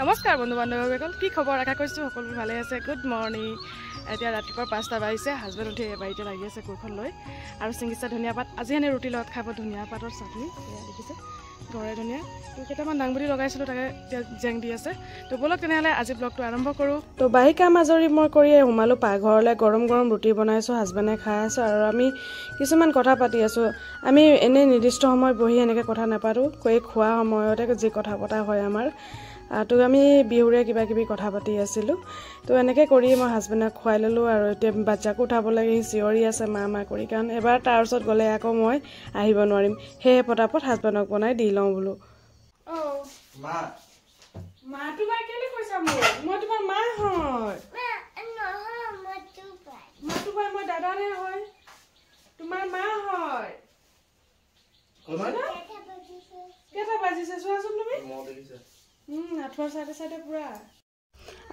নমস্কাৰ বন্ধু বান্ধৱীসকল, কি খবৰ? আশা কৰিছোঁ সকলো ভালে আছে। Good morning. এতিয়া ৰাতিপুৱা 5টা বাজিছে। হাজবেণ্ড উঠি বাৰীতে লাগি আছে কোৰখন লৈ আৰু ছিঙিছে ধনিয়া পাত। আজি এনে ৰুটিৰ লগত খাব ধনিয়া পাতৰ চাটনি। এয়া দেখিছে ঘৰে ধনিয়া। তো কেইটামান দাংবডি লগাইছিলোঁ, তাকে এতিয়া জেং দি আছে। তো বলক তেনেহ'লে আজি ব্লগটো আৰম্ভ কৰোঁ। তো বাৰী কাম আজৰি মই কৰিয়ে সোমালোঁ পাকঘৰলৈ। গৰম গৰম ৰুটি বনাইছোঁ, হাজবেণ্ডে খাই আছোঁ আৰু আমি কিছুমান কথা পাতি আছোঁ। আমি এনেই নিৰ্দিষ্ট সময় বহি এনেকৈ কথা নাপাতোঁ, খোৱা সময়তে যি কথা পতা হয় আমাৰ। তো আমি বিহুৰে কিবা কিবি কথা পাতি আছিলোঁ। তো এনেকৈ কৰি মই হাজবেণ্ডক খুৱাই ল'লোঁ আৰু এতিয়া বাচ্ছাকো উঠাব লাগে। সি চিঞৰি আছে মা মা কৰি, কাৰণ এবাৰ তাৰ ওচৰত গ'লে আকৌ মই আহিব নোৱাৰিম। সেয়ে পটাপট হাজবেণ্ডক বনাই দি লওঁ বোলো। মই দাদাৰে হয়, তোমাৰ মা হয়। কেইটা বাজিছে চোৱাচোন তুমি। আঠুৱাৰ চাইডে পুৰা।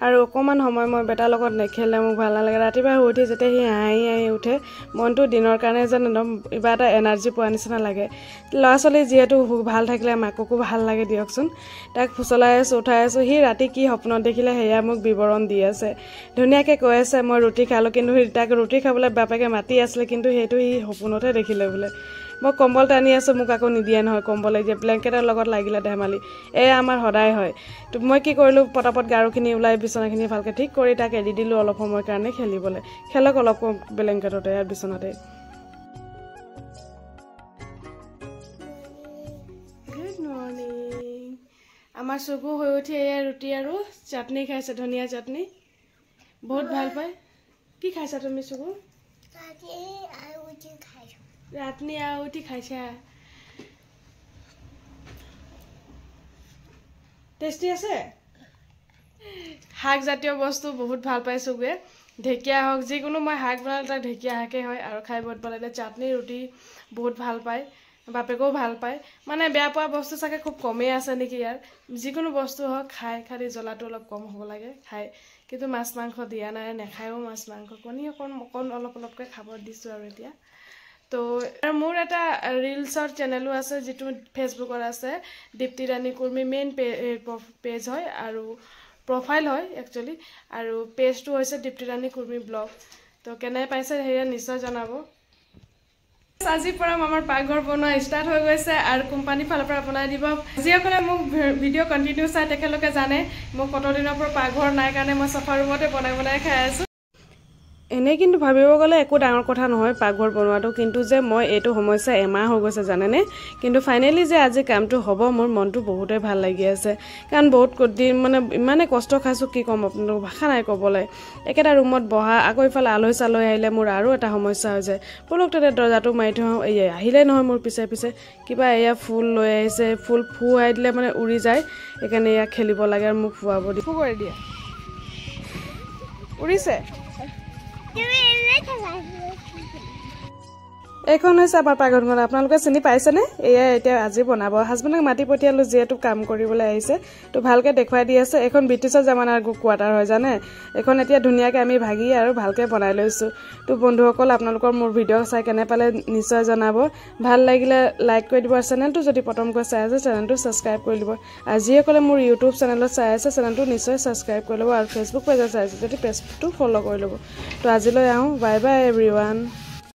আৰু অকণমান সময় মই বেটাৰ লগত নেখেলিলে মোক ভাল নালাগে। ৰাতিপুৱা শুই উঠি যেতিয়া সি হাঁহি উঠে, মনটো দিনৰ কাৰণে যেন একদম কিবা এটা এনাৰ্জি পোৱা নিচিনা লাগে। ল'ৰা ছোৱালী যিহেতু ভাল থাকিলে মাককো ভাল লাগে দিয়কচোন। তাক ফুচলাই আছোঁ, উঠাই আছোঁ। সি ৰাতি কি সপোনত দেখিলে সেয়া মোক বিৱৰণ দি আছে। ধুনীয়াকৈ কৈ আছে মই ৰুটি খালোঁ, কিন্তু তাক ৰুটি খাবলৈ বাপেকে মাতি আছিলে, কিন্তু সেইটো সি সপোনতহে দেখিলে বোলে। মই কম্বল টানি আছোঁ, মোক আকৌ নিদিয়ে নহয় কম্বল, দিয়ে ব্লেংকেটৰ লগত লাগিলে ধেমালি। এয়া আমাৰ সদায় হয়। তো মই কি কৰিলোঁ, পটাপট গাৰুখিনি ওলাই বিচনাখিনি ভালকৈ ঠিক কৰি তাক এৰি দিলোঁ অলপ সময়ৰ কাৰণে খেলিবলৈ। খেলক অলপ ব্লেংকেটতে আৰু বিচনাতে। Good morning. আমাৰ চকু হৈ উঠি এয়া ৰুটি আৰু চাটনি খাইছে, ধনিয়া চাটনি। বহুত ভাল পায়। কি খাইছা তুমি চকু? চাটনি আৰু ৰুটি খাইছা। টেষ্টি আছে। শাক জাতীয় বস্তু বহুত ভাল পায় চকুৱে। ঢেকীয়া হওক, যিকোনো মই শাক বনালে তাক ঢেকীয়া শাকেই হয়, আৰু খাই বহুত ভাল লাগে। চাটনি ৰুটি বহুত ভাল পায়, বাপেকেও ভাল পায়। মানে বেয়া পোৱা বস্তু চাগে খুব কমেই আছে নেকি ইয়াৰ। যিকোনো বস্তু হওক খাই, খালি জ্বলাটো অলপ কম হ'ব লাগে খাই। কিন্তু মাছ মাংস দিয়া নাই, নাখায়ো মাছ মাংস। কণী অলপ অলপকৈ খাব দিছোঁ আৰু এতিয়া। তো মোৰ এটা ৰিলছৰ চেনেলো আছে, যিটো ফেচবুকত আছে। দীপ্তি ৰাণী কুৰ্মী মেইন পেজ হয় আৰু প্ৰফাইল হয় একচুৱেলি, আৰু পেজটো হৈছে দীপ্তি ৰাণী কুৰ্মী ব্লগ। তো কেনে পাইছে সেয়া নিশ্চয় জনাব। আজিৰ পৰা আমাৰ পাকঘৰ বনোৱা ষ্টাৰ্ট হৈ গৈছে আৰু কোম্পানীৰ ফালৰ পৰা বনাই দিব। যিসকলে মোক ভিডিঅ' কণ্টিনিউ চাই তেখেতলোকে জানে মোক কত দিনৰ পৰা পাকঘৰ নাই কাৰণে মই চফা ৰুমতে বনাই খাই আছোঁ। এনেই কিন্তু ভাবিব গ'লে একো ডাঙৰ কথা নহয় পাকঘৰ বনোৱাটো, কিন্তু যে মই এইটো সমস্যা এমাহ হৈ গৈছে জানেনে। কিন্তু ফাইনেলি যে আজি কামটো হ'ব, মোৰ মনটো বহুতেই ভাল লাগি আছে। কাৰণ বহুত দিন মানে ইমানে কষ্ট খাইছোঁ, কি ক'ম আপোনালোকক, ভাষা নাই ক'বলৈ। একেটা ৰুমত বহা, আকৌ ইফালে আলহী চালহী আহিলে মোৰ আৰু এটা সমস্যা হৈ যায়। পলক তাতে দৰ্জাটো মাৰি থওঁ, আহিলে নহয় মোৰ পিছে পিছে কিবা এয়া ফুল লৈ আহিছে, ফুল ফুৱাই দিলে মানে উৰি যায়। সেইকাৰণে এয়া খেলিব লাগে আৰু মোক ফুৱাব দিয়ে। ফু কৰি দিয়ে, উৰিছে। এইখন হৈছে আমাৰ পাকঘৰখন। আপোনালোকে চিনি পাইছেনে? এয়াই এতিয়া আজি বনাব। হাজবেণ্ডক মাতি পঠিয়ালোঁ, যিহেতু কাম কৰিবলৈ আহিছে। তো ভালকৈ দেখুৱাই দি আছে। এইখন ব্ৰিটিছৰ জামানাৰ কোৱাৰ্টাৰ হয় জানে। এইখন এতিয়া ধুনীয়াকৈ আমি ভাগি আৰু ভালকৈ বনাই লৈছোঁ। তো বন্ধুসকল, আপোনালোকৰ মোৰ ভিডিঅ' চাই কেনে পালে নিশ্চয় জনাব। ভাল লাগিলে লাইক কৰি দিব, আৰু চেনেলটো যদি প্ৰথমকৈ চাই আছে চেনেলটো ছাবস্ক্ৰাইব কৰি দিব। আৰু যিসকলে মোৰ ইউটিউব চেনেলত চাই আছে চেনেলটো নিশ্চয় ছাবস্ক্ৰাইব কৰি ল'ব, আৰু ফেচবুক পেজত চাই আছে যদি পেজটো ফ'ল' কৰি ল'ব। তো আজিলৈ আহোঁ, বাই বাই এভৰিৱান।